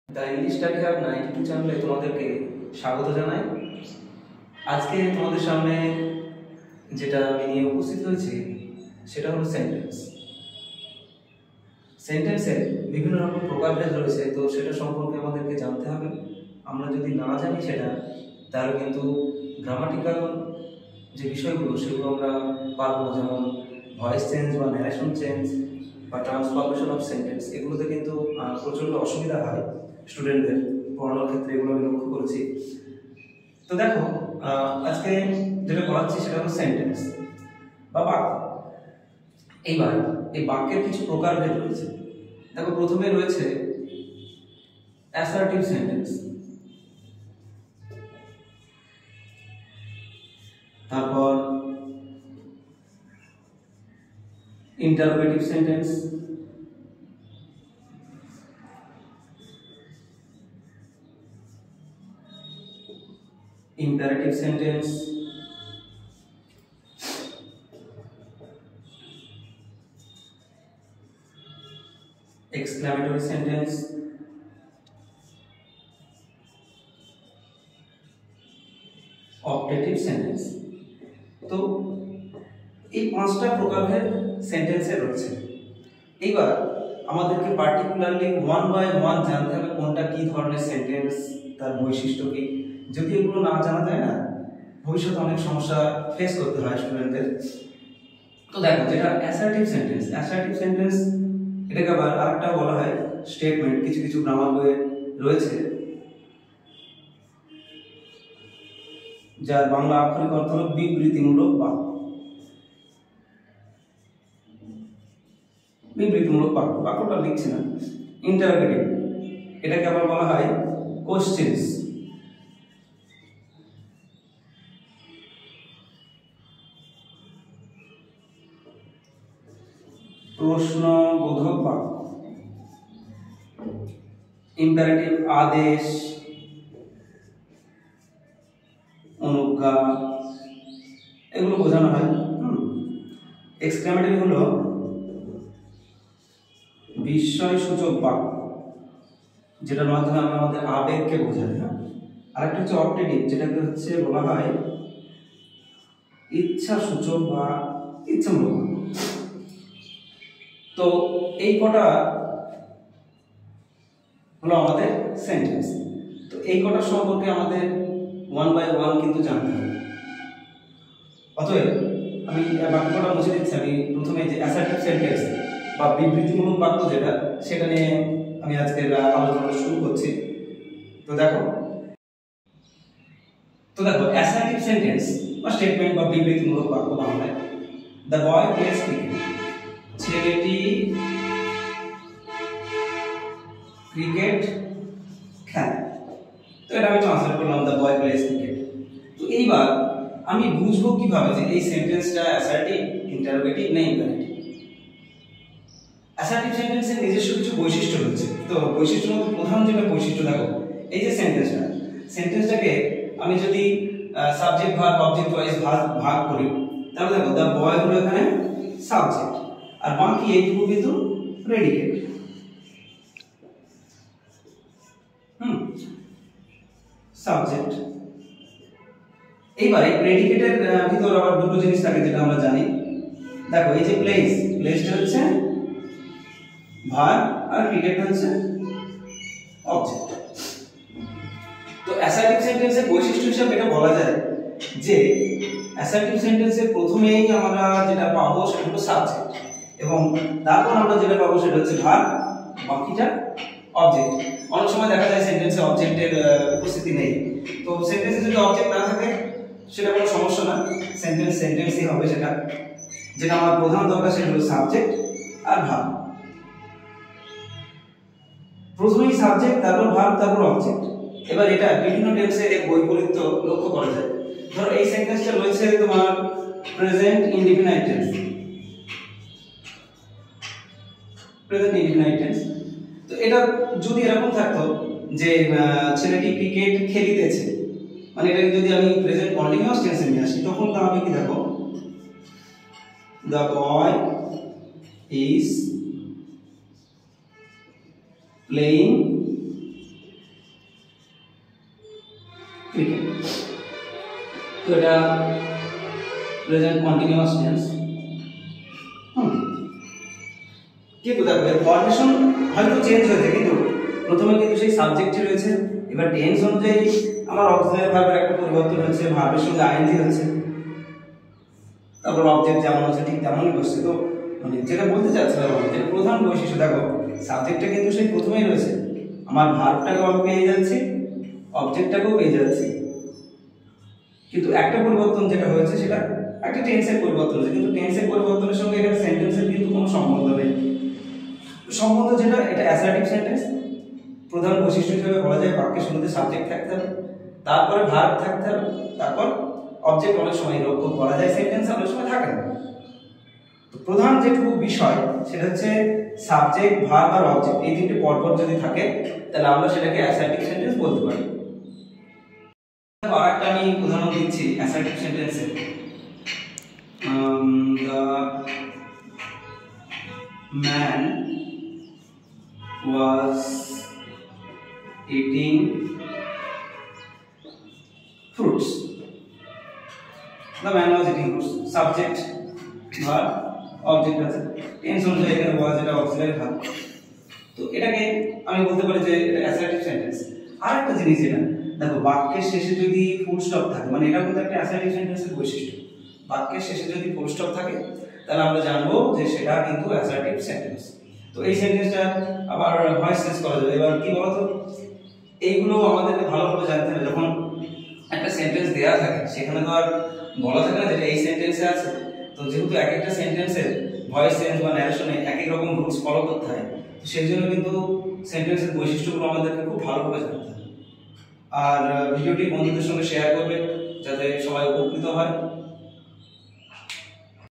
The English study hub 92 চ্যানেলে তোমাদেরকে স্বাগত জানাই। আজকে তোমাদের সামনে যেটা আমি নিয়ে উপস্থিত হয়েছি সেটা হলো সেন্টেন্স। সেন্টেন্সের বিভিন্ন রকম প্রকারভেদ রয়েছে, তো সেটা সম্পর্কে আমাদেরকে জানতে হবে। আমরা যদি না জানি সেটা, তাহলে কিন্তু গ্রামাটিক্যাল যে বিষয়গুলো সেগুলো আমরা পারবো না, যেমন ভয়েস চেঞ্জ বা ন্যারেশন চেঞ্জ বা ট্রান্সফরমেশন অফ সেন্টেন্স, এগুলোতে কিন্তু প্রচণ্ড অসুবিধা হয় স্টুডেন্টদের পড়ানোর ক্ষেত্রে। এগুলো আমি লক্ষ্য করেছি। তো দেখো, আজকে যেটা পড়াচ্ছি সেটা হলো সেন্টেন্স বা বাক্য। এইবার এই বাক্যের কিছু প্রকারভেদ রয়েছে। দেখো, প্রথমে রয়েছে অ্যাসার্টিভ সেন্টেন্স, তারপর interrogative sentence, imperative sentence, exclamatory sentence, optative sentence। তো এই পাঁচটা প্রকারভেদ সেন্টেন্সে রয়েছে। এইবার আমাদেরকে পার্টিকুলারলি ওয়ান বাই ওয়ান জানতে হবে কোনটা কি ধরনের সেন্টেন্স, তার বৈশিষ্ট্য কি। যদি এগুলো না জানা যায় না, ভবিষ্যতে অনেক সমস্যা ফেস করতে হয় স্টুডেন্টদের। তো দেখো, যেটা অ্যাসার্টিভ সেন্টেন্স, অ্যাসার্টিভ সেন্টেন্স এটাকে আবার আরেকটা বলা হয় স্টেটমেন্ট। কিছু কিছু গ্রামার বইয়ে রয়েছে, যার বাংলা আক্ষরিক অর্থ হলো বিবৃতিমূলক বাক্য। বিবৃতিমূলক বাক্য, বাক্যটা লিখছি না। ইন্টারোগেটিভ, এটাকে আবার বলা হয় কোশ্চেনস। প্রশ্নবোধক বাক্য। ইম্পারেটিভ, আদেশ, অনুজ্ঞা, এগুলো বোঝানো হয়। এক্সক্লেমেটরি হলো বিস্ময়সূচক বাক্য, যেটার মাধ্যমে আমরা আমাদের আবেগকে বোঝাই। আরেকটা হচ্ছে অপটেটিভ, যেটাকে হচ্ছে বলা হয় ইচ্ছাসূচক বা ইচ্ছামূলক। তো এই কটা হলো আমাদের সেন্টেন্স। তো এই কটা সম্পর্কে আমাদের ওয়ান বাই ওয়ান কিন্তু জানতে হবে। অতএব আমি বাক্যটা মুছে দিচ্ছি। আমি প্রথমে যে অ্যাসার্টিভ সেন্টেন্স বা বিবৃতিমূলক বাক্য যেটা, সেটা নিয়ে আমি আজকে আলোচনা শুরু করছি। তো দেখো অ্যাসার্টিভ সেন্টেন্স বা স্টেটমেন্ট বা বিবৃতিমূলক বাক্য বাংলায়, দ্য বয় প্লেস ক্রিকেট, ছেলেটি ক্রিকেট খেলে। তো এটা আমি ট্রান্সলেট করলাম, দ্য বয় প্লেস ক্রিকেট। তো এইবার আমি বুঝবো কিভাবে যে এই সেন্টেন্সটা অ্যাসার্টিভ, ইন্টারোগেটিভ না ইম্পারেটিভ। অ্যাসার্টিভ সেন্টেন্সের নিজস্ব কিছু বৈশিষ্ট্য রয়েছে। তো বৈশিষ্ট্যের মধ্যে প্রধান যেটা বৈশিষ্ট্য, দেখো এই যে সেন্টেন্সটাকে আমি যদি সাবজেক্ট ভার্ব অবজেক্ট ওয়াইজ ভাগ করি, তাহলে দেখো দ্য বয় হলো এখানে সাবজেক্ট, আর বাকি এইটুকু কিন্তু প্রেডিকেট। সাবজেক্ট। এইবার এই প্রেডিকেটের ভিতর আবার দুটো জিনিস থাকে যেটা আমরা জানি। দেখো এই যে প্লেসটা হচ্ছে ভার্ব আর ক্রিকেট হচ্ছে অবজেক্ট। তো অ্যাসার্টিভ সেন্টেন্সের বৈশিষ্ট্য হিসেবে এটা বলা যায় যে অ্যাসার্টিভ সেন্টেন্সের প্রথমেই আমরা যেটা পাবো সেটা হলো সাবজেক্ট, এবং তারপর আমরা যেটা পাবো সেটা হচ্ছে ভার্ব, বাকিটা অবজেক্ট। অনেক সময় দেখা যায় সেন্টেন্সে অবজেক্টের উপস্থিতি নেই। তো সেন্টেন্সে যদি অবজেক্ট না থাকে সেটা কোনো সমস্যা না, সেন্টেন্সই হবে। সেটা যেটা আমার প্রধান দরকার সেটা হলো সাবজেক্ট আর ভার্ব। প্রথমেই সাবজেক্ট, তারপর ভার্ব, তারপর অবজেক্ট। এবার এটা বিভিন্ন টেন্সে এর বৈপরীত্য লক্ষ্য করা যায়। ধরো এই সেন্টেন্সটা রয়েছে তোমার present indefinite tense. Present indefinite tense, তো এটা যদি এরকম থাকতো যে ছেলেটি ক্রিকেট খেলিতেছে, মানে এটাকে যদি আমি প্রেজেন্ট কন্টিনিউয়াস টেন্সে নিয়ে আসি, তখন আমি কি দেখো, the boy is playing cricket. তো এটা আমি ট্রান্সলেট করলাম, দ্য বয় প্লেস ক্রিকেট, ছেলেটি ক্রিকেট খেলিতেছে। তো এই যে প্লেইং, প্লেসটা হচ্ছে ভার্ব, তো এটা প্রেজেন্ট কন্টিনিউয়াস টেন্স। কিন্তু দেখো এর ফরমেশন হয়তো চেঞ্জ হয়েছে, কিন্তু প্রথমে কিন্তু সেই সাবজেক্টই রয়েছে। এবার টেন্স অনুযায়ী আমার অক্সিলারি ভার্বের একটা পরিবর্তন হচ্ছে, ভার্বের সঙ্গে আইএনজি হচ্ছে, তারপর অবজেক্ট যেমন আছে ঠিক তেমনই বসছে। তো মানে যেটা বলতে চাচ্ছিলাম আমি, যে প্রধান বৈশিষ্ট্য দেখো সাবজেক্টটা কিন্তু সেই প্রথমেই রয়েছে, আমার ভার্বটাকেও আমি পেয়ে যাচ্ছি, অবজেক্টটাকেও পেয়ে যাচ্ছি, কিন্তু একটা পরিবর্তন যেটা হয়েছে সেটা একটা টেন্সের পরিবর্তন হয়েছে। কিন্তু টেন্সের পরিবর্তনের সঙ্গে এটা সেন্টেন্সের কিন্তু কোনো সম্বন্ধ নেই। সম্বন্ধ যেটা, এটা অ্যাসার্টিভ সেন্টেন্স। প্রধান বৈশিষ্ট্য হিসেবে বলা যায় বাক্যের শুরুতে সাবজেক্ট থাকতে হবে, তারপরে ভার্ব থাকতে হবে, তারপর অবজেক্ট। অনেক সময় লক্ষ্য করা যায় সেন্টেন্সে অনেক সময় থাকে না। তো প্রধান যেটুকু বিষয় সেটা হচ্ছে সাবজেক্ট, ভার্ব আর অবজেক্ট, এই তিনটে পরপর যদি থাকে তাহলে আমরা সেটাকে অ্যাসার্টিভ সেন্টেন্স বলতে পারি। আরেকটা আমি উদাহরণ দিচ্ছি অ্যাসার্টিভ সেন্টেন্সে। The man was eating fruits. The man was eating fruits. Subject, verb, object আছে। টেন্স অনুযায়ী এখানে was এটা অক্সিলারি ভার্ব। তো এটাকে আমি বলতে পারি যে এটা অ্যাসার্টিভ সেন্টেন্স। আরেকটা জিনিস এটা দেখো, বাক্যের শেষে যদি ফুল স্টপ থাকে, মানে এটা কিন্তু একটা অ্যাসার্টিভ সেন্টেন্সের বৈশিষ্ট্য। বাক্যের শেষে যদি ফুল স্টপ থাকে তাহলে আমরা জানবো যে সেটা কিন্তু অ্যাসার্টিভ সেন্টেন্স। তো এই সেন্টেন্সটা আবার ভয়েস চেঞ্জ করা যাবে। এবার কি বলতো, এইগুলো আমাদেরকে ভালোভাবে জানতে হবে। যখন একটা সেন্টেন্স দেওয়া থাকে সেখানে তো আর বলা থাকে না যেটা এই সেন্টেন্সে আছে। তো যেহেতু এক একটা সেন্টেন্সের ভয়েস চেঞ্জ বা ন্যারেশনে এক এক রকম রুলস ফলো করতে হয়, সেই জন্য কিন্তু সেন্টেন্সের বৈশিষ্ট্যগুলো আমাদেরকে খুব ভালোভাবে জানতে হবে। আর ভিডিওটি বন্ধুদের সঙ্গে শেয়ার করবে যাতে সবাই উপকৃত হয়।